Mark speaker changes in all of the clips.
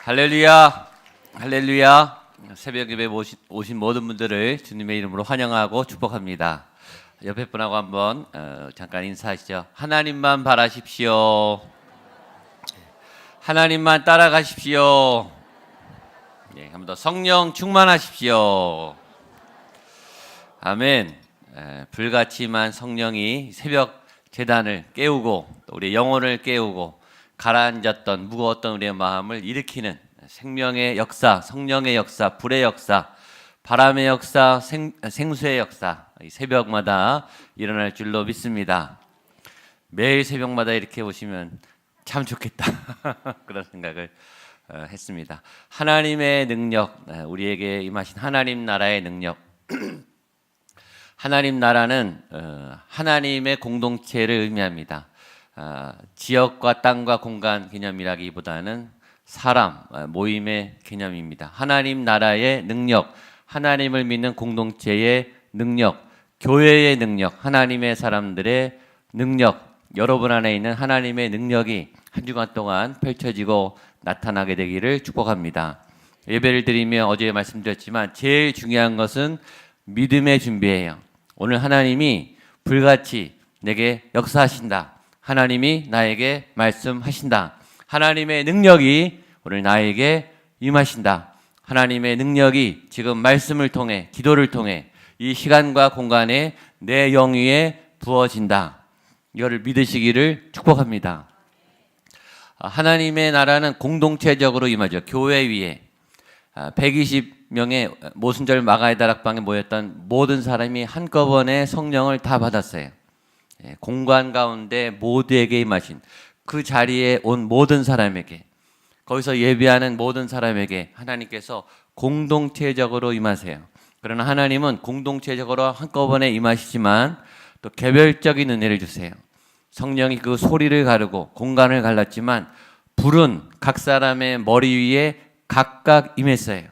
Speaker 1: 할렐루야, 할렐루야. 새벽 예배 오신 모든 분들을 주님의 이름으로 환영하고 축복합니다. 옆에 분하고 한번 잠깐 인사하시죠. 하나님만 바라십시오. 하나님만 따라가십시오. 한 번 더 성령 충만하십시오. 아멘. 불같이만 성령이 새벽 제단을 깨우고 또 우리의 영혼을 깨우고 가라앉았던 무거웠던 우리의 마음을 일으키는 생명의 역사, 성령의 역사, 불의 역사, 바람의 역사, 생수의 역사, 이 새벽마다 일어날 줄로 믿습니다. 매일 새벽마다 이렇게 오시면 참 좋겠다 그런 생각을 했습니다. 하나님의 능력, 우리에게 임하신 하나님 나라의 능력. 하나님 나라는 하나님의 공동체를 의미합니다. 지역과 땅과 공간 개념이라기보다는 사람, 모임의 개념입니다. 하나님 나라의 능력, 하나님을 믿는 공동체의 능력, 교회의 능력, 하나님의 사람들의 능력, 여러분 안에 있는 하나님의 능력이 한 주간 동안 펼쳐지고 나타나게 되기를 축복합니다. 예배를 드리며 어제 말씀드렸지만 제일 중요한 것은 믿음의 준비예요. 오늘 하나님이 불같이 내게 역사하신다. 하나님이 나에게 말씀하신다. 하나님의 능력이 오늘 나에게 임하신다. 하나님의 능력이 지금 말씀을 통해, 기도를 통해 이 시간과 공간에 내 영 위에 부어진다. 이거를 믿으시기를 축복합니다. 하나님의 나라는 공동체적으로 임하죠. 교회 위에 120명의 모순절 마가의 다락방에 모였던 모든 사람이 한꺼번에 성령을 다 받았어요. 공간 가운데 모두에게 임하신 그 자리에 온 모든 사람에게, 거기서 예배하는 모든 사람에게 하나님께서 공동체적으로 임하세요. 그러나 하나님은 공동체적으로 한꺼번에 임하시지만 또 개별적인 은혜를 주세요. 성령이 그 소리를 가르고 공간을 갈랐지만 불은 각 사람의 머리 위에 각각 임했어요.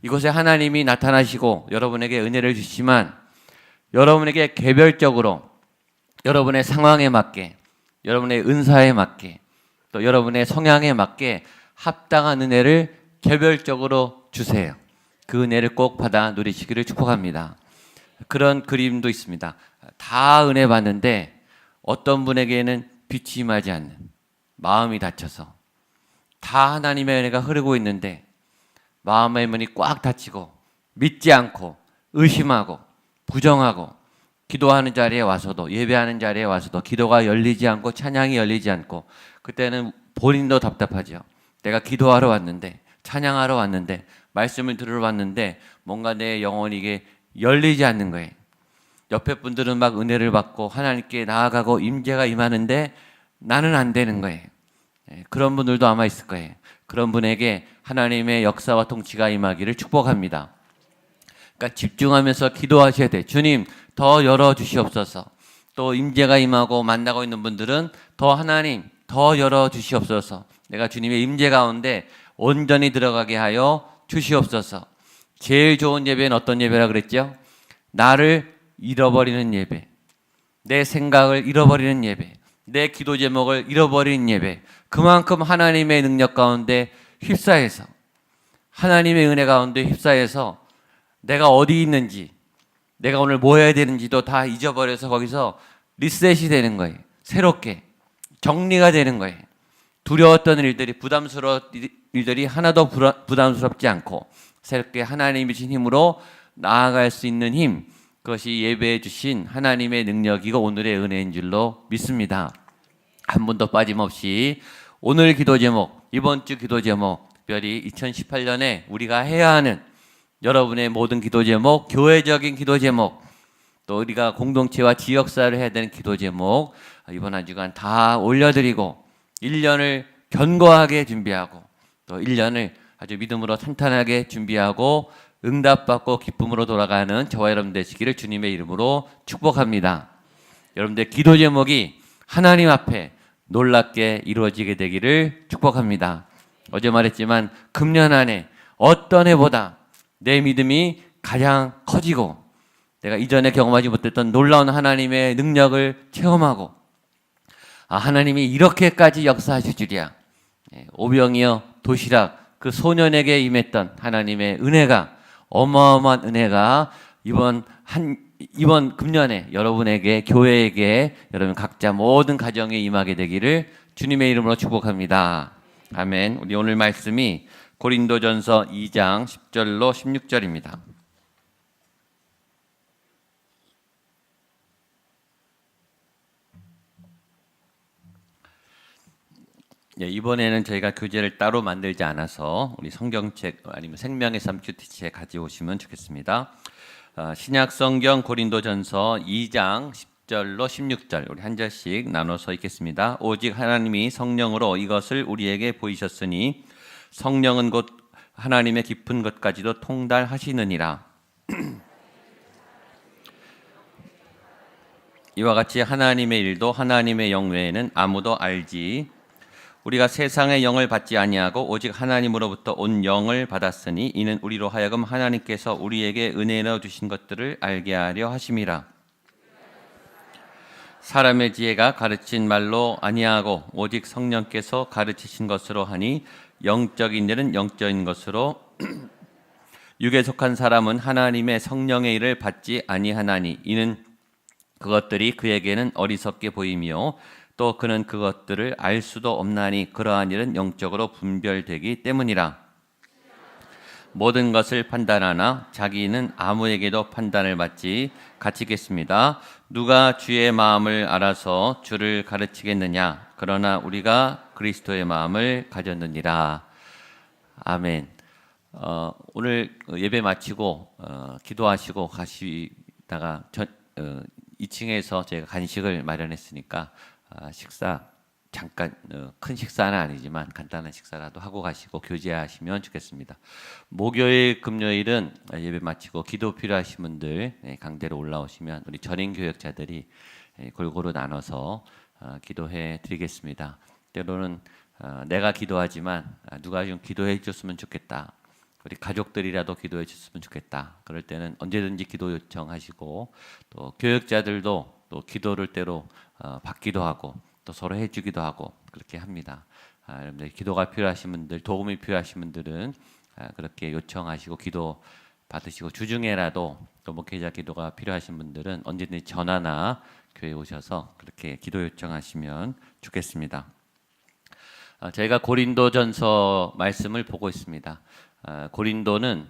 Speaker 1: 이곳에 하나님이 나타나시고 여러분에게 은혜를 주시지만 여러분에게 개별적으로 여러분의 상황에 맞게, 여러분의 은사에 맞게, 또 여러분의 성향에 맞게 합당한 은혜를 개별적으로 주세요. 그 은혜를 꼭 받아 누리시기를 축복합니다. 그런 그림도 있습니다. 다 은혜 받는데 어떤 분에게는 빛이 임하지 않는, 마음이 닫혀서 다 하나님의 은혜가 흐르고 있는데 마음의 문이 꽉 닫히고 믿지 않고 의심하고 부정하고 기도하는 자리에 와서도, 예배하는 자리에 와서도 기도가 열리지 않고 찬양이 열리지 않고, 그때는 본인도 답답하죠. 내가 기도하러 왔는데, 찬양하러 왔는데, 말씀을 들으러 왔는데 뭔가 내 영혼이 이게 열리지 않는 거예요. 옆에 분들은 막 은혜를 받고 하나님께 나아가고 임재가 임하는데 나는 안 되는 거예요. 그런 분들도 아마 있을 거예요. 그런 분에게 하나님의 역사와 통치가 임하기를 축복합니다. 그러니까 집중하면서 기도하셔야 돼. 주님 더 열어주시옵소서. 또 임재가 임하고 만나고 있는 분들은 더 하나님 더 열어주시옵소서. 내가 주님의 임재 가운데 온전히 들어가게 하여 주시옵소서. 제일 좋은 예배는 어떤 예배라 그랬죠? 나를 잃어버리는 예배, 내 생각을 잃어버리는 예배, 내 기도 제목을 잃어버리는 예배. 그만큼 하나님의 능력 가운데 휩싸여서, 하나님의 은혜 가운데 휩싸여서 내가 어디 있는지, 내가 오늘 뭐 해야 되는지도 다 잊어버려서 거기서 리셋이 되는 거예요. 새롭게 정리가 되는 거예요. 두려웠던 일들이, 부담스러운 일들이 하나도 부담스럽지 않고 새롭게 하나님이 주신 힘으로 나아갈 수 있는 힘, 그것이 예배해 주신 하나님의 능력이고 오늘의 은혜인 줄로 믿습니다. 한 번도 빠짐없이 오늘 기도 제목, 이번 주 기도 제목, 특별히 2018년에 우리가 해야 하는 여러분의 모든 기도 제목, 교회적인 기도 제목, 또 우리가 공동체와 지역사를 해야 되는 기도 제목, 이번 한 주간 다 올려드리고 1년을 견고하게 준비하고 또 1년을 아주 믿음으로 탄탄하게 준비하고 응답받고 기쁨으로 돌아가는 저와 여러분 되시기를 주님의 이름으로 축복합니다. 여러분들 기도 제목이 하나님 앞에 놀랍게 이루어지게 되기를 축복합니다. 어제 말했지만 금년 안에 어떤 해보다 내 믿음이 가장 커지고 내가 이전에 경험하지 못했던 놀라운 하나님의 능력을 체험하고 하나님이 이렇게까지 역사하실 줄이야. 오병이어 도시락 그 소년에게 임했던 하나님의 은혜가, 어마어마한 은혜가 이번 금년에 여러분에게, 교회에게, 여러분 각자 모든 가정에 임하게 되기를 주님의 이름으로 축복합니다. 아멘. 우리 오늘 말씀이 고린도전서 2장 10절로 16절입니다. 예, 이번에는 저희가 교재를 따로 만들지 않아서 우리 성경책 아니면 생명의 삶 큐티책 가져오시면 좋겠습니다. 신약 성경 고린도전서 2장 10절로 16절 우리 한 절씩 나눠서 읽겠습니다. 오직 하나님이 성령으로 이것을 우리에게 보이셨으니 성령은 곧 하나님의 깊은 것까지도 통달하시느니라. 이와 같이 하나님의 일도 하나님의 영 외에는 아무도 알지 우리가 세상의 영을 받지 아니하고 오직 하나님으로부터 온 영을 받았으니 이는 우리로 하여금 하나님께서 우리에게 은혜로 주신 것들을 알게 하려 하심이라. 사람의 지혜가 가르친 말로 아니하고 오직 성령께서 가르치신 것으로 하니 영적인 일은 영적인 것으로 육에 속한 사람은 하나님의 성령의 일을 받지 아니하나니 이는 그것들이 그에게는 어리석게 보이며 또 그는 그것들을 알 수도 없나니 그러한 일은 영적으로 분별되기 때문이라. 모든 것을 판단하나 자기는 아무에게도 판단을 받지 가치겠습니다. 누가 주의 마음을 알아서 주를 가르치겠느냐? 그러나 우리가 그리스도의 마음을 가졌느니라. 아멘. 오늘 예배 마치고 기도하시고 가시다가 2층에서 제가 간식을 마련했으니까 식사 잠깐 큰 식사는 아니지만 간단한 식사라도 하고 가시고 교제하시면 좋겠습니다. 목요일, 금요일은 예배 마치고 기도 필요하신 분들 강대로 올라오시면 우리 전임 교역자들이 골고루 나눠서 기도해 드리겠습니다. 때로는 내가 기도하지만 누가 좀 기도해 줬으면 좋겠다. 우리 가족들이라도 기도해 줬으면 좋겠다. 그럴 때는 언제든지 기도 요청하시고 또 교역자들도 또 기도를 때로 받기도 하고 또 서로 해주기도 하고 그렇게 합니다. 여러분들 기도가 필요하신 분들, 도움이 필요하신 분들은 그렇게 요청하시고 기도 받으시고 주중에라도 또 목회자 기도가 필요하신 분들은 언제든지 전화나 교회에 오셔서 그렇게 기도 요청하시면 좋겠습니다. 저희가 고린도전서 말씀을 보고 있습니다. 고린도는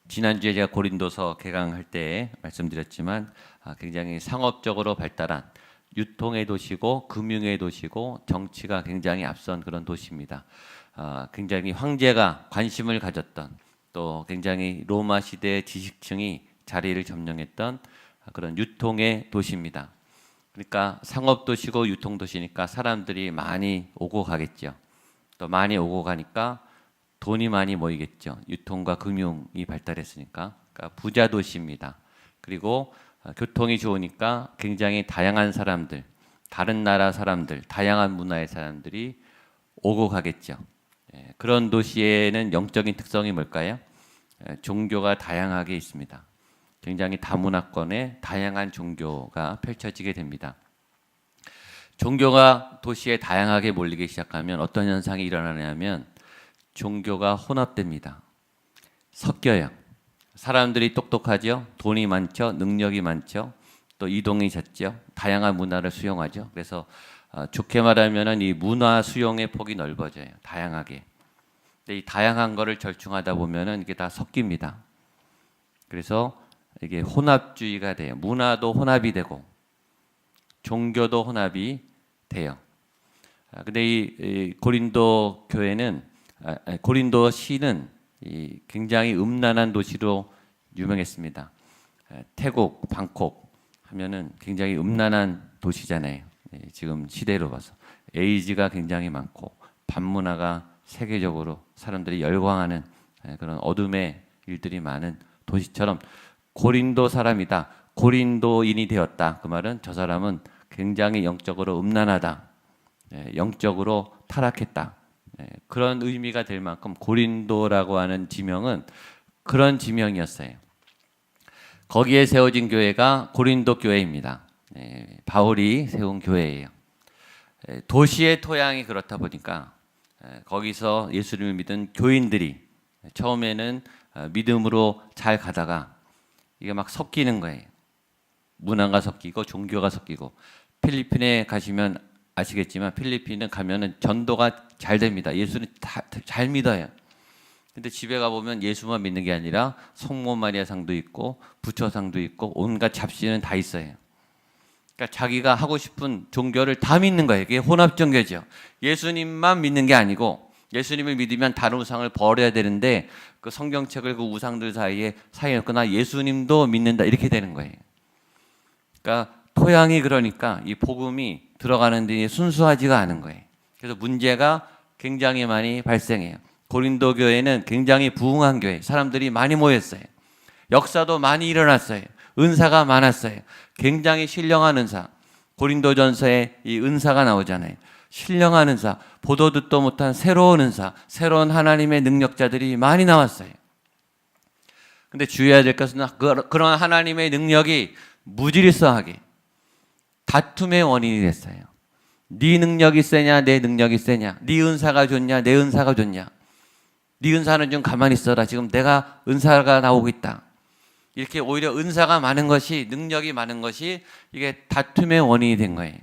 Speaker 1: 지난주에 제가 고린도서 개강할 때 말씀드렸지만 굉장히 상업적으로 발달한 유통의 도시고 금융의 도시고 정치가 굉장히 앞선 그런 도시입니다. 굉장히 황제가 관심을 가졌던 또 굉장히 로마 시대의 지식층이 자리를 점령했던 그런 유통의 도시입니다. 그러니까 상업 도시고 유통 도시니까 사람들이 많이 오고 가겠죠. 또 많이 오고 가니까 돈이 많이 모이겠죠. 유통과 금융이 발달했으니까. 그러니까 부자 도시입니다. 그리고 교통이 좋으니까 굉장히 다양한 사람들, 다른 나라 사람들, 다양한 문화의 사람들이 오고 가겠죠. 그런 도시에는 영적인 특성이 뭘까요? 종교가 다양하게 있습니다. 굉장히 다문화권의 다양한 종교가 펼쳐지게 됩니다. 종교가 도시에 다양하게 몰리기 시작하면 어떤 현상이 일어나냐면 종교가 혼합됩니다. 섞여요. 사람들이 똑똑하죠. 돈이 많죠. 능력이 많죠. 또 이동이 잦죠. 다양한 문화를 수용하죠. 그래서 좋게 말하면 이 문화 수용의 폭이 넓어져요. 다양하게. 근데 이 다양한 거를 절충하다 보면은 이게 다 섞입니다. 그래서 이게 혼합주의가 돼요. 문화도 혼합이 되고 종교도 혼합이 돼요. 근데 이 고린도 교회는 고린도 시는 굉장히 음란한 도시로 유명했습니다. 태국, 방콕 하면은 굉장히 음란한 도시잖아요. 지금 시대로 봐서 에이즈가 굉장히 많고 반문화가 세계적으로 사람들이 열광하는 그런 어둠의 일들이 많은 도시처럼 고린도 사람이다, 고린도인이 되었다. 그 말은 저 사람은 굉장히 영적으로 음란하다, 영적으로 타락했다. 그런 의미가 될 만큼 고린도라고 하는 지명은 그런 지명이었어요. 거기에 세워진 교회가 고린도 교회입니다. 바울이 세운 교회예요. 도시의 토양이 그렇다 보니까 거기서 예수님을 믿은 교인들이 처음에는 믿음으로 잘 가다가 이게 막 섞이는 거예요. 문화가 섞이고 종교가 섞이고. 필리핀에 가시면 아시겠지만 필리핀은 가면은 전도가 잘 됩니다. 예수는 다 잘 믿어요. 근데 집에 가보면 예수만 믿는 게 아니라 성모 마리아상도 있고 부처상도 있고 온갖 잡신은 다 있어요. 그러니까 자기가 하고 싶은 종교를 다 믿는 거예요. 이게 혼합 종교죠. 예수님만 믿는 게 아니고 예수님을 믿으면 다른 우상을 버려야 되는데 그 성경책을 그 우상들 사이에 놓거나 예수님도 믿는다 이렇게 되는 거예요. 그러니까 토양이 그러니까 이 복음이 들어가는 데 순수하지가 않은 거예요. 그래서 문제가 굉장히 많이 발생해요. 고린도 교회는 굉장히 부흥한 교회, 사람들이 많이 모였어요. 역사도 많이 일어났어요. 은사가 많았어요. 굉장히 신령한 은사. 고린도전서에 이 은사가 나오잖아요. 신령한 은사, 보도 듣도 못한 새로운 은사, 새로운 하나님의 능력자들이 많이 나왔어요. 근데 주의해야 될 것은 그런 하나님의 능력이 무질서하게 다툼의 원인이 됐어요. 네 능력이 세냐, 내 능력이 세냐, 네 은사가 좋냐, 내 은사가 좋냐, 네 은사는 좀 가만히 있어라, 지금 내가 은사가 나오고 있다. 이렇게 오히려 은사가 많은 것이, 능력이 많은 것이 이게 다툼의 원인이 된 거예요.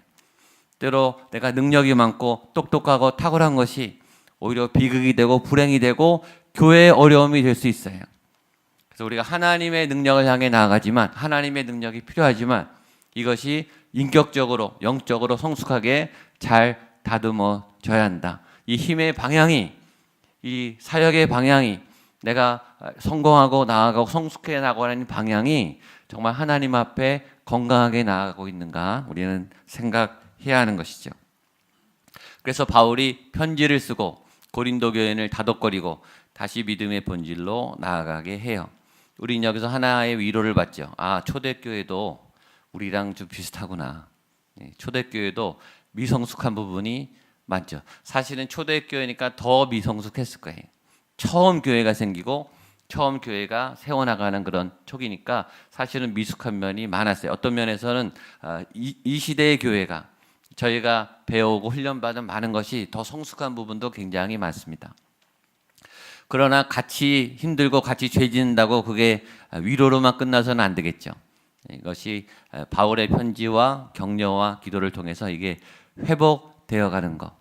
Speaker 1: 때로 내가 능력이 많고 똑똑하고 탁월한 것이 오히려 비극이 되고 불행이 되고 교회의 어려움이 될 수 있어요. 그래서 우리가 하나님의 능력을 향해 나아가지만, 하나님의 능력이 필요하지만 이것이 인격적으로 영적으로 성숙하게 잘 다듬어져야 한다. 이 힘의 방향이, 이 사역의 방향이, 내가 성공하고 나아가고 성숙해 나가는 방향이 정말 하나님 앞에 건강하게 나아가고 있는가 우리는 생각해야 하는 것이죠. 그래서 바울이 편지를 쓰고 고린도 교인을 다독거리고 다시 믿음의 본질로 나아가게 해요. 우리는 여기서 하나의 위로를 받죠. 아, 초대교회도 우리랑 좀 비슷하구나. 초대교회도 미성숙한 부분이 많죠. 사실은 초대교회니까 더 미성숙했을 거예요. 처음 교회가 생기고 처음 교회가 세워나가는 그런 초기니까 사실은 미숙한 면이 많았어요. 어떤 면에서는 이 시대의 교회가 저희가 배우고 훈련받은 많은 것이 더 성숙한 부분도 굉장히 많습니다. 그러나 같이 힘들고 같이 죄 짓는다고 그게 위로로만 끝나서는 안 되겠죠. 이것이 바울의 편지와 격려와 기도를 통해서 이게 회복되어 가는 것.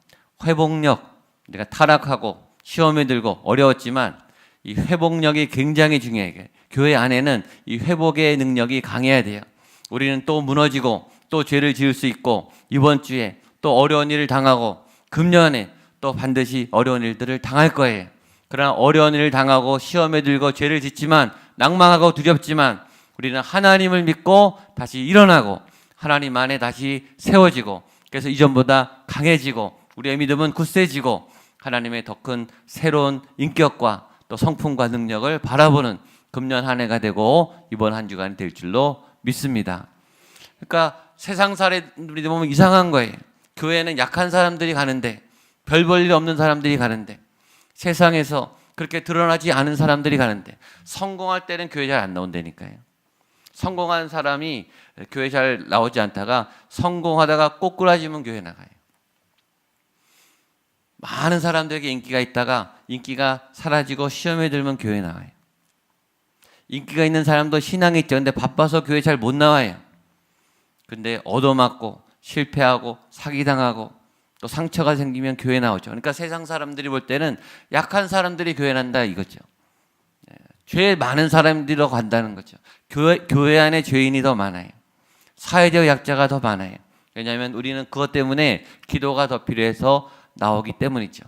Speaker 1: 회복력, 우리가 타락하고 시험에 들고 어려웠지만 이 회복력이 굉장히 중요해요. 교회 안에는 이 회복의 능력이 강해야 돼요. 우리는 또 무너지고 또 죄를 지을 수 있고 이번 주에 또 어려운 일을 당하고 금년에 또 반드시 어려운 일들을 당할 거예요. 그러나 어려운 일을 당하고 시험에 들고 죄를 짓지만 낭망하고 두렵지만 우리는 하나님을 믿고 다시 일어나고 하나님 안에 다시 세워지고 그래서 이전보다 강해지고 우리의 믿음은 굳세지고 하나님의 더 큰 새로운 인격과 또 성품과 능력을 바라보는 금년 한 해가 되고 이번 한 주간이 될 줄로 믿습니다. 그러니까 세상 사람들이 보면 이상한 거예요. 교회는 약한 사람들이 가는데 별 볼 일 없는 사람들이 가는데 세상에서 그렇게 드러나지 않은 사람들이 가는데 성공할 때는 교회 잘 안 나온다니까요. 성공한 사람이 교회 잘 나오지 않다가 성공하다가 꼬꾸라지면 교회 나가요. 많은 사람들에게 인기가 있다가 인기가 사라지고 시험에 들면 교회 나와요. 인기가 있는 사람도 신앙이 있죠. 근데 바빠서 교회 잘 못 나와요. 근데 얻어맞고 실패하고 사기당하고 또 상처가 생기면 교회 나오죠. 그러니까 세상 사람들이 볼 때는 약한 사람들이 교회 난다 이거죠. 죄 많은 사람들이 더 간다는 거죠. 교회 안에 죄인이 더 많아요. 사회적 약자가 더 많아요. 왜냐하면 우리는 그것 때문에 기도가 더 필요해서 나오기 때문이죠.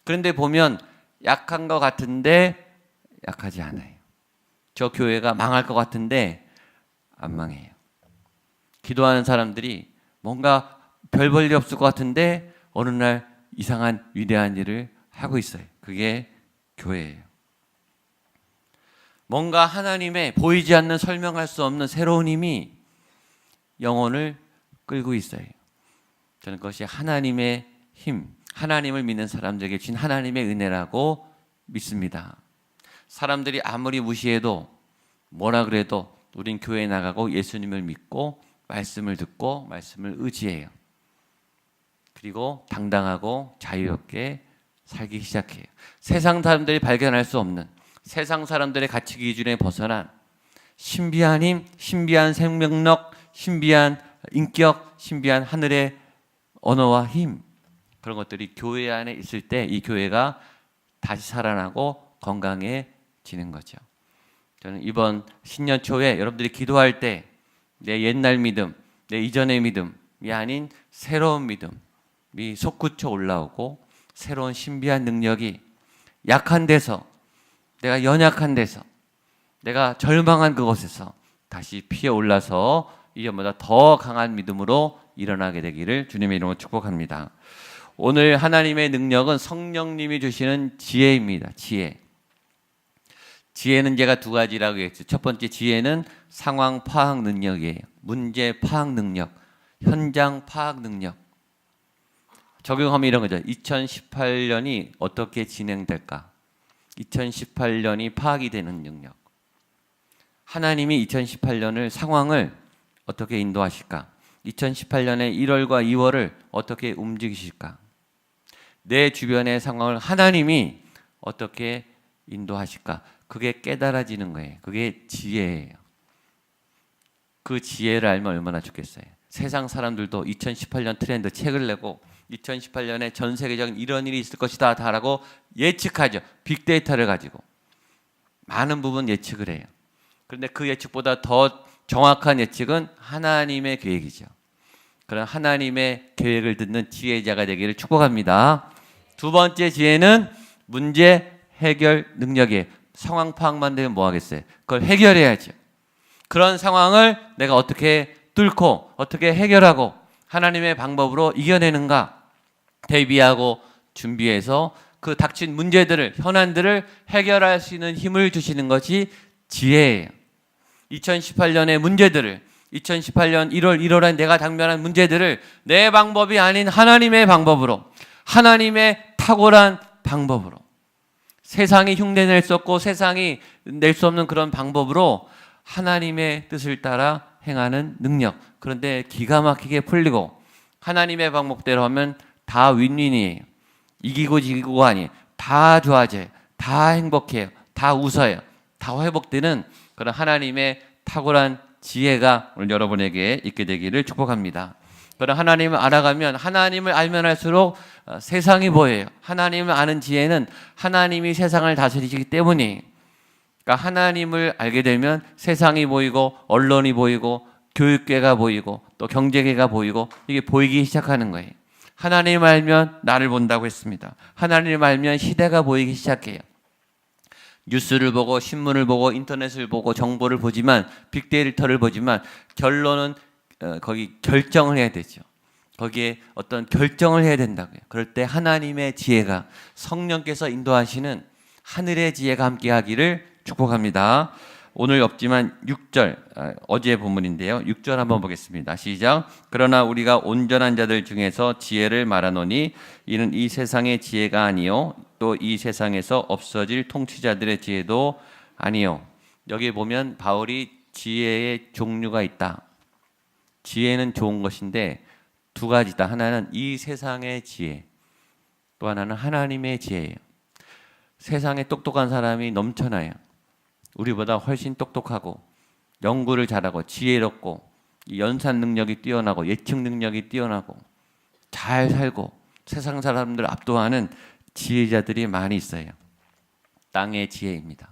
Speaker 1: 그런데 보면 약한 것 같은데 약하지 않아요. 저 교회가 망할 것 같은데 안 망해요. 기도하는 사람들이 뭔가 별 볼 일 없을 것 같은데 어느 날 이상한 위대한 일을 하고 있어요. 그게 교회예요. 뭔가 하나님의 보이지 않는 설명할 수 없는 새로운 힘이 영혼을 끌고 있어요. 저는 그것이 하나님의 힘, 하나님을 믿는 사람들에게 주신 하나님의 은혜라고 믿습니다. 사람들이 아무리 무시해도 뭐라 그래도 우린 교회에 나가고 예수님을 믿고 말씀을 듣고 말씀을 의지해요. 그리고 당당하고 자유롭게 살기 시작해요. 세상 사람들이 발견할 수 없는, 세상 사람들의 가치 기준에 벗어난 신비한 힘, 신비한 생명력, 신비한 인격, 신비한 하늘의 언어와 힘, 그런 것들이 교회 안에 있을 때 이 교회가 다시 살아나고 건강해지는 거죠. 저는 이번 신년 초에 여러분들이 기도할 때 내 옛날 믿음, 내 이전의 믿음이 아닌 새로운 믿음이 솟구쳐 올라오고, 새로운 신비한 능력이 약한 데서, 내가 연약한 데서, 내가 절망한 그곳에서 다시 피어올라서 이전보다 더 강한 믿음으로 일어나게 되기를 주님의 이름으로 축복합니다. 오늘 하나님의 능력은 성령님이 주시는 지혜입니다. 지혜는 제가 두 가지라고 했죠. 첫 번째 지혜는 상황 파악 능력이에요. 문제 파악 능력, 현장 파악 능력. 적용하면 이런 거죠. 2018년이 어떻게 진행될까? 2018년이 파악이 되는 능력. 하나님이 2018년을 상황을 어떻게 인도하실까? 2018년의 1월과 2월을 어떻게 움직이실까? 내 주변의 상황을 하나님이 어떻게 인도하실까? 그게 깨달아지는 거예요. 그게 지혜예요. 그 지혜를 알면 얼마나 좋겠어요. 세상 사람들도 2018년 트렌드 책을 내고 2018년에 전 세계적인 이런 일이 있을 것이다 라고 예측하죠. 빅데이터를 가지고 많은 부분 예측을 해요. 그런데 그 예측보다 더 정확한 예측은 하나님의 계획이죠. 그런 하나님의 계획을 듣는 지혜자가 되기를 축복합니다. 두 번째 지혜는 문제 해결 능력이에요. 상황 파악만 되면 뭐 하겠어요? 그걸 해결해야죠. 그런 상황을 내가 어떻게 뚫고 어떻게 해결하고 하나님의 방법으로 이겨내는가 대비하고 준비해서 그 닥친 문제들을, 현안들을 해결할 수 있는 힘을 주시는 것이 지혜예요. 2018년의 문제들을, 2018년 1월 1월에 내가 당면한 문제들을 내 방법이 아닌 하나님의 방법으로, 하나님의 탁월한 방법으로, 세상이 흉내낼 수 없고 세상이 낼 수 없는 그런 방법으로 하나님의 뜻을 따라 행하는 능력. 그런데 기가 막히게 풀리고 하나님의 방법대로 하면 다 윈윈이에요. 이기고 지기고가 아니에요. 다 좋아져요. 다 행복해요. 다 웃어요. 다 회복되는 그런 하나님의 탁월한 지혜가 오늘 여러분에게 있게 되기를 축복합니다. 그런 하나님을 알아가면, 하나님을 알면 할수록 세상이 보여요. 하나님을 아는 지혜는 하나님이 세상을 다스리시기 때문이에요. 그러니까 하나님을 알게 되면 세상이 보이고 언론이 보이고 교육계가 보이고 또 경제계가 보이고 이게 보이기 시작하는 거예요. 하나님을 알면 나를 본다고 했습니다. 하나님을 알면 시대가 보이기 시작해요. 뉴스를 보고 신문을 보고 인터넷을 보고 정보를 보지만, 빅데이터를 보지만 결론은 거기 결정을 해야 되죠. 거기에 어떤 결정을 해야 된다고요. 그럴 때 하나님의 지혜가, 성령께서 인도하시는 하늘의 지혜가 함께하기를 축복합니다. 오늘 없지만 6절, 어제 본문인데요. 6절 한번 보겠습니다. 시작. 그러나 우리가 온전한 자들 중에서 지혜를 말하노니 이는 이 세상의 지혜가 아니요 또 이 세상에서 없어질 통치자들의 지혜도 아니요. 여기 보면 바울이 지혜의 종류가 있다. 지혜는 좋은 것인데 두 가지다. 하나는 이 세상의 지혜, 또 하나는 하나님의 지혜예요. 세상에 똑똑한 사람이 넘쳐나요. 우리보다 훨씬 똑똑하고 연구를 잘하고 지혜롭고 연산 능력이 뛰어나고 예측 능력이 뛰어나고 잘 살고 세상 사람들을 압도하는 지혜자들이 많이 있어요. 땅의 지혜입니다.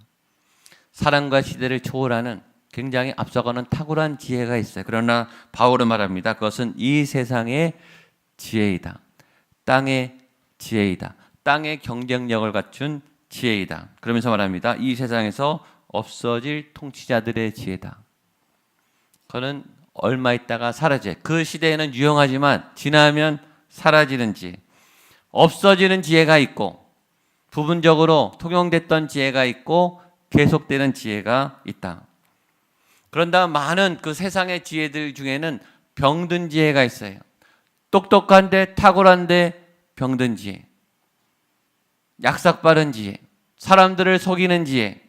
Speaker 1: 사람과 시대를 초월하는 굉장히 앞서가는 탁월한 지혜가 있어요. 그러나 바울은 말합니다. 그것은 이 세상의 지혜이다. 땅의 지혜이다. 땅의 경쟁력을 갖춘 지혜이다. 그러면서 말합니다. 이 세상에서 없어질 통치자들의 지혜다. 그는 얼마 있다가 사라져요. 그 시대에는 유용하지만 지나면 사라지는 지혜. 없어지는 지혜가 있고 부분적으로 통용됐던 지혜가 있고 계속되는 지혜가 있다. 그런다 많은 그 세상의 지혜들 중에는 병든 지혜가 있어요. 똑똑한데 탁월한데 병든 지혜. 약삭빠른 지혜. 사람들을 속이는 지혜.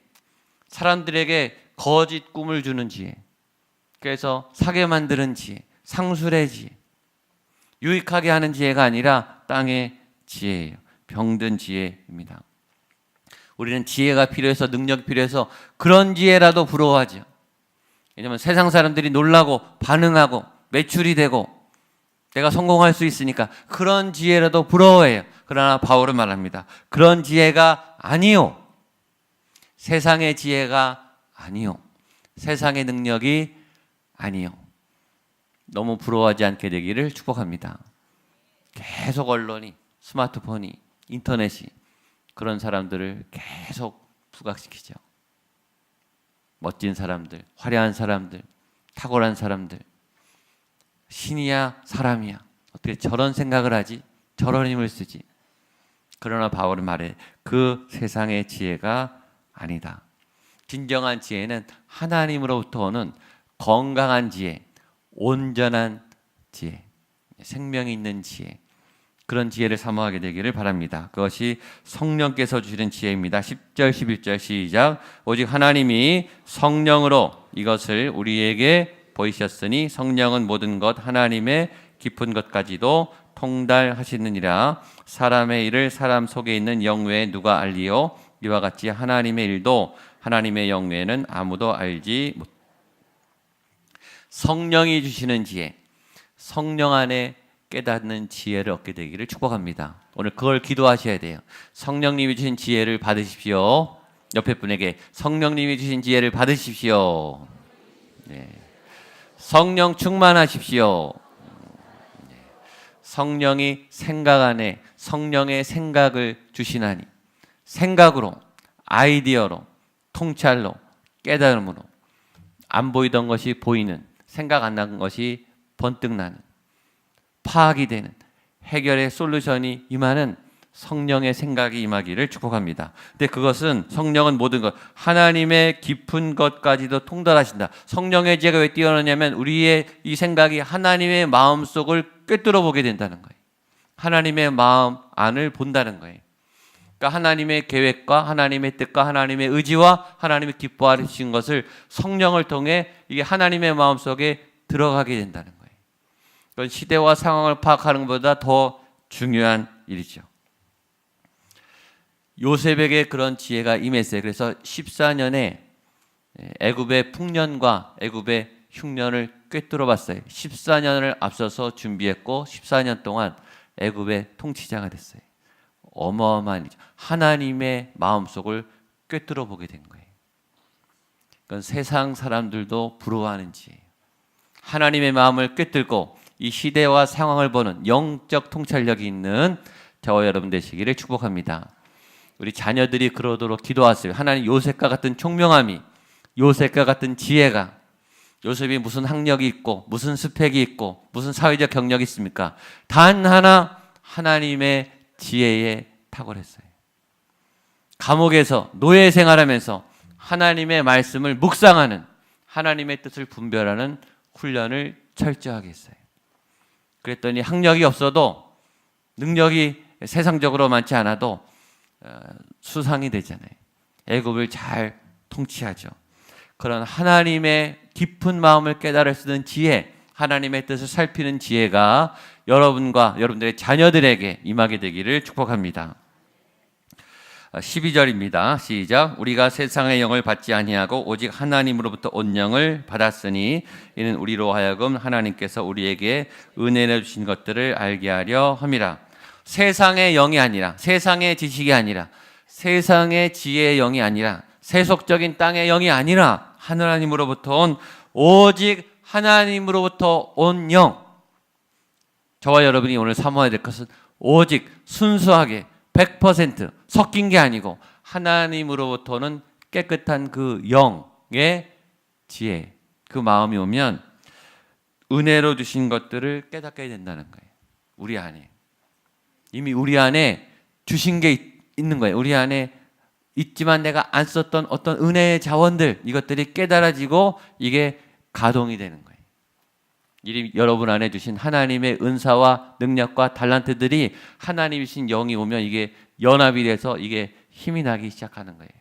Speaker 1: 사람들에게 거짓 꿈을 주는 지혜. 그래서 사게 만드는 지혜. 상술의 지혜. 유익하게 하는 지혜가 아니라 땅의 지혜예요. 병든 지혜입니다. 우리는 지혜가 필요해서, 능력이 필요해서 그런 지혜라도 부러워하죠. 왜냐하면 세상 사람들이 놀라고 반응하고 매출이 되고 내가 성공할 수 있으니까 그런 지혜라도 부러워해요. 그러나 바울은 말합니다. 그런 지혜가 아니요. 세상의 지혜가 아니요. 세상의 능력이 아니요. 너무 부러워하지 않게 되기를 축복합니다. 계속 언론이, 스마트폰이, 인터넷이 그런 사람들을 계속 부각시키죠. 멋진 사람들, 화려한 사람들, 탁월한 사람들, 신이야 사람이야, 어떻게 저런 생각을 하지? 저런 힘을 쓰지? 그러나 바울은 말해, 그 세상의 지혜가 아니다. 진정한 지혜는 하나님으로부터 오는 건강한 지혜, 온전한 지혜, 생명이 있는 지혜, 그런 지혜를 사모하게 되기를 바랍니다. 그것이 성령께서 주시는 지혜입니다. 10절 11절 시작. 오직 하나님이 성령으로 이것을 우리에게 보이셨으니 성령은 모든 것 하나님의 깊은 것까지도 통달하시느니라. 사람의 일을 사람 속에 있는 영 외에 누가 알리요? 이와 같이 하나님의 일도 하나님의 영 외에는 아무도 알지 못. 성령이 주시는 지혜, 성령 안에 깨닫는 지혜를 얻게 되기를 축복합니다. 오늘 그걸 기도하셔야 돼요. 성령님이 주신 지혜를 받으십시오. 옆에 분에게 성령님이 주신 지혜를 받으십시오. 네. 성령 충만하십시오. 네. 성령이 생각 안에 성령의 생각을 주시나니, 생각으로, 아이디어로, 통찰로, 깨달음으로 안 보이던 것이 보이는, 생각 안 난 것이 번뜩 나는, 파악이 되는, 해결의 솔루션이 임하는 성령의 생각이 임하기를 축복합니다. 근데 그것은, 성령은 모든 것, 하나님의 깊은 것까지도 통달하신다. 성령의 지혜가 왜 뛰어나냐면 우리의 이 생각이 하나님의 마음속을 꿰뚫어 보게 된다는 거예요. 하나님의 마음 안을 본다는 거예요. 그러니까 하나님의 계획과 하나님의 뜻과 하나님의 의지와 하나님의 기뻐하시는 것을 성령을 통해 이게 하나님의 마음속에 들어가게 된다는 거예요. 그건 시대와 상황을 파악하는 것보다 더 중요한 일이죠. 요셉에게 그런 지혜가 임했어요. 그래서 14년에 애굽의 풍년과 애굽의 흉년을 꿰뚫어 봤어요. 14년을 앞서서 준비했고 14년 동안 애굽의 통치자가 됐어요. 어마어마한 일이죠. 하나님의 마음속을 꿰뚫어 보게 된 거예요. 그건 세상 사람들도 부러워하는 지혜예요. 하나님의 마음을 꿰뚫고 이 시대와 상황을 보는 영적 통찰력이 있는 저와 여러분 되시기를 축복합니다. 우리 자녀들이 그러도록 기도하세요. 하나님, 요셉과 같은 총명함이, 요셉과 같은 지혜가, 요셉이 무슨 학력이 있고 무슨 스펙이 있고 무슨 사회적 경력이 있습니까? 단 하나, 하나님의 지혜에 탁월했어요. 감옥에서 노예 생활하면서 하나님의 말씀을 묵상하는, 하나님의 뜻을 분별하는 훈련을 철저하게 했어요. 그랬더니 학력이 없어도, 능력이 세상적으로 많지 않아도 수상이 되잖아요. 애굽을 잘 통치하죠. 그런 하나님의 깊은 마음을 깨달을 수 있는 지혜, 하나님의 뜻을 살피는 지혜가 여러분과 여러분들의 자녀들에게 임하게 되기를 축복합니다. 12절입니다. 시작. 우리가 세상의 영을 받지 아니하고 오직 하나님으로부터 온 영을 받았으니 이는 우리로 하여금 하나님께서 우리에게 은혜를 주신 것들을 알게 하려 함이라. 세상의 영이 아니라, 세상의 지식이 아니라, 세상의 지혜의 영이 아니라, 세속적인 땅의 영이 아니라 하나님으로부터 온, 오직 하나님으로부터 온 영. 저와 여러분이 오늘 사모해야 될 것은 오직 순수하게 100% 섞인 게 아니고 하나님으로부터는 깨끗한 그 영의 지혜, 그 마음이 오면 은혜로 주신 것들을 깨닫게 된다는 거예요. 우리 안에 이미 우리 안에 주신 게 있는 거예요. 우리 안에 있지만 내가 안 썼던 어떤 은혜의 자원들, 이것들이 깨달아지고 이게 가동이 되는 거예요. 여러분 안에 주신 하나님의 은사와 능력과 달란트들이 하나님이신 영이 오면 이게 연합이 돼서 이게 힘이 나기 시작하는 거예요.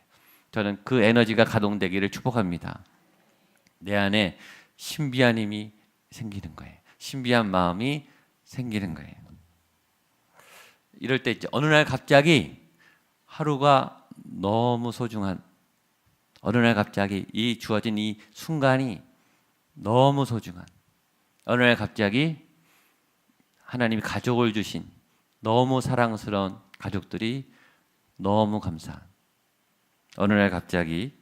Speaker 1: 저는 그 에너지가 가동되기를 축복합니다. 내 안에 신비한 힘이 생기는 거예요. 신비한 마음이 생기는 거예요. 이럴 때 있죠. 어느 날 갑자기 하루가 너무 소중한, 어느 날 갑자기 이 주어진 이 순간이 너무 소중한, 어느 날 갑자기 하나님이 가족을 주신 너무 사랑스러운 가족들이 너무 감사한, 어느 날 갑자기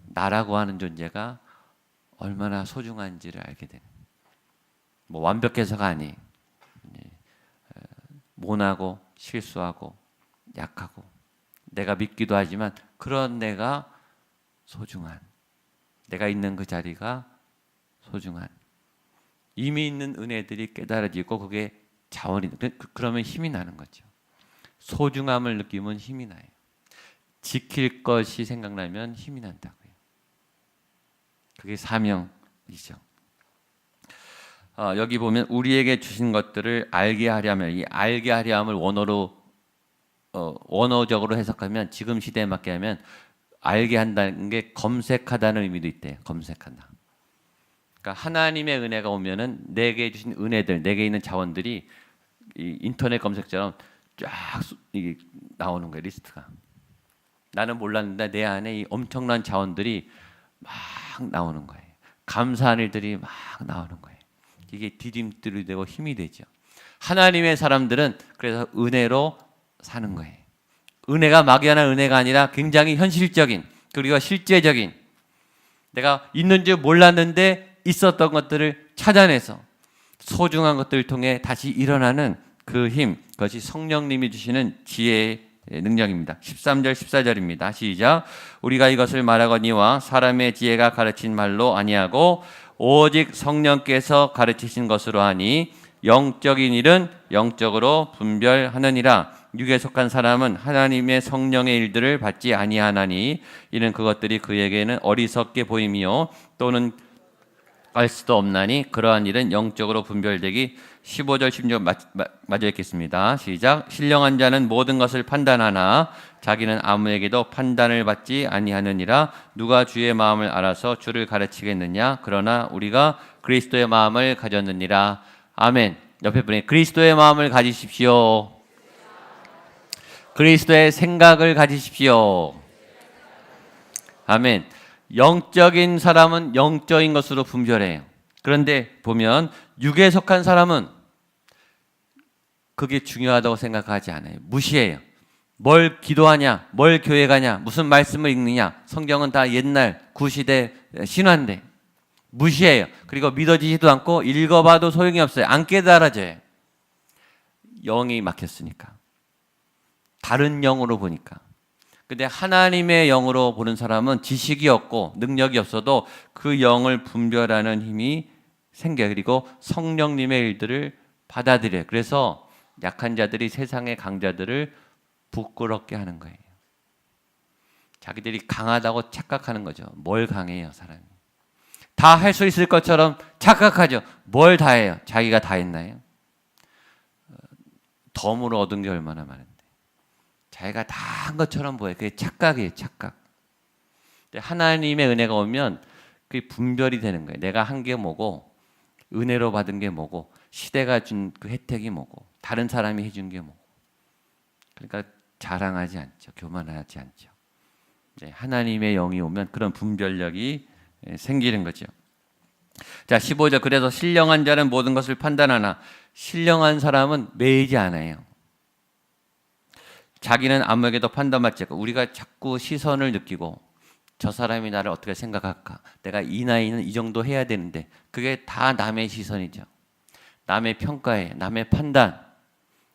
Speaker 1: 나라고 하는 존재가 얼마나 소중한지를 알게 되는, 뭐 완벽해서가 아니에요. 모나고 실수하고 약하고 내가 믿기도 하지만 그런 내가 소중한, 내가 있는 그 자리가 소중한, 이미 있는 은혜들이 깨달아지고 그게 자원이, 그러면 힘이 나는 거죠. 소중함을 느끼면 힘이 나요. 지킬 것이 생각나면 힘이 난다고요. 그게 사명이죠. 여기 보면 우리에게 주신 것들을 알게 하려면, 이 알게 하려 함을 원어적으로 해석하면, 지금 시대에 맞게 하면 알게 한다는 게 검색하다는 의미도 있대요. 검색한다. 그러니까 하나님의 은혜가 오면은 내게 주신 은혜들, 내게 있는 자원들이 이 인터넷 검색처럼 쫙 나오는 거예요. 리스트가. 나는 몰랐는데 내 안에 이 엄청난 자원들이 막 나오는 거예요. 감사한 일들이 막 나오는 거예요. 이게 디딤돌이 되고 힘이 되죠. 하나님의 사람들은 그래서 은혜로 사는 거예요. 은혜가 막연한 은혜가 아니라 굉장히 현실적인, 그리고 실제적인, 내가 있는 줄 몰랐는데 있었던 것들을 찾아내서 소중한 것들을 통해 다시 일어나는 그 힘, 그것이 성령님이 주시는 지혜의 능력입니다. 13절 14절입니다. 시작. 우리가 이것을 말하거니와 사람의 지혜가 가르친 말로 아니하고 오직 성령께서 가르치신 것으로 하니 영적인 일은 영적으로 분별하느니라. 육에 속한 사람은 하나님의 성령의 일들을 받지 아니하나니 이는 그것들이 그에게는 어리석게 보임이요 또는 알 수도 없나니 그러한 일은 영적으로 분별되기. 15절 16절 마저 읽겠습니다. 시작. 신령한 자는 모든 것을 판단하나 자기는 아무에게도 판단을 받지 아니하느니라. 누가 주의 마음을 알아서 주를 가르치겠느냐. 그러나 우리가 그리스도의 마음을 가졌느니라. 아멘. 옆에 분에 그리스도의 마음을 가지십시오. 그리스도의 생각을 가지십시오. 아멘. 영적인 사람은 영적인 것으로 분별해요. 그런데 보면 육에 속한 사람은 그게 중요하다고 생각하지 않아요. 무시해요. 뭘 기도하냐, 뭘 교회 가냐, 무슨 말씀을 읽느냐, 성경은 다 옛날 구시대 신화인데 무시해요. 그리고 믿어지지도 않고 읽어봐도 소용이 없어요. 안 깨달아져요. 영이 막혔으니까. 다른 영으로 보니까. 근데 하나님의 영으로 보는 사람은 지식이 없고 능력이 없어도 그 영을 분별하는 힘이 생겨요. 그리고 성령님의 일들을 받아들여요. 그래서 약한 자들이 세상의 강자들을 부끄럽게 하는 거예요. 자기들이 강하다고 착각하는 거죠. 뭘 강해요, 사람이. 다 할 수 있을 것처럼 착각하죠. 뭘 다 해요? 자기가 다 했나요? 덤으로 얻은 게 얼마나 많은데. 자기가 다 한 것처럼 보여요. 그게 착각이에요, 착각. 하나님의 은혜가 오면 그게 분별이 되는 거예요. 내가 한 게 뭐고, 은혜로 받은 게 뭐고, 시대가 준 그 혜택이 뭐고, 다른 사람이 해준 게 뭐고. 그러니까 자랑하지 않죠. 교만하지 않죠. 하나님의 영이 오면 그런 분별력이 생기는 거죠. 자, 15절. 그래서 신령한 자는 모든 것을 판단하나 신령한 사람은 매이지 않아요. 자기는 아무에게도 판단받지 않고, 우리가 자꾸 시선을 느끼고 저 사람이 나를 어떻게 생각할까? 내가 이 나이는 이 정도 해야 되는데, 그게 다 남의 시선이죠. 남의 평가에, 남의 판단.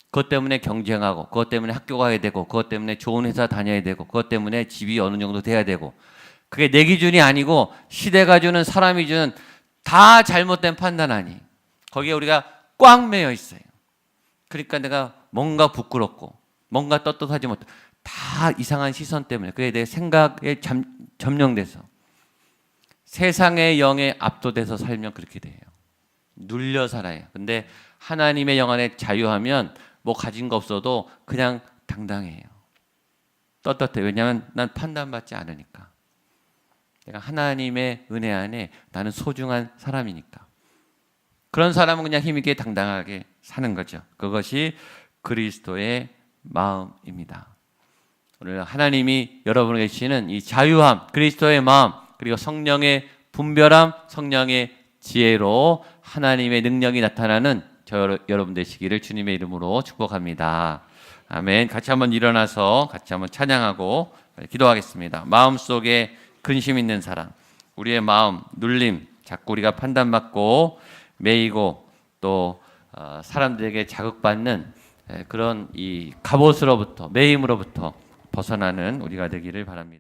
Speaker 1: 그것 때문에 경쟁하고, 그것 때문에 학교 가야 되고, 그것 때문에 좋은 회사 다녀야 되고, 그것 때문에 집이 어느 정도 돼야 되고, 그게 내 기준이 아니고 시대가 주는, 사람이 주는 다 잘못된 판단 아니. 거기에 우리가 꽉 매여 있어요. 그러니까 내가 뭔가 부끄럽고 뭔가 떳떳하지 못해. 다 이상한 시선 때문에. 그게 내 생각에 점령돼서 세상의 영에 압도돼서 살면 그렇게 돼요. 눌려 살아요. 근데 하나님의 영 안에 자유하면 뭐 가진 거 없어도 그냥 당당해요. 떳떳해요. 왜냐하면 난 판단받지 않으니까. 내가 하나님의 은혜 안에 나는 소중한 사람이니까. 그런 사람은 그냥 힘있게 당당하게 사는 거죠. 그것이 그리스도의 마음입니다. 오늘 하나님이 여러분에게 주시는 이 자유함, 그리스도의 마음, 그리고 성령의 분별함, 성령의 지혜로 하나님의 능력이 나타나는 여러분 되시기를 주님의 이름으로 축복합니다. 아멘. 같이 한번 일어나서 같이 한번 찬양하고 기도하겠습니다. 마음속에 근심 있는 사람, 우리의 마음 눌림, 자꾸 우리가 판단받고 매이고 또 사람들에게 자극받는 그런 이 갑옷으로부터 매임으로부터 벗어나는 우리가 되기를 바랍니다.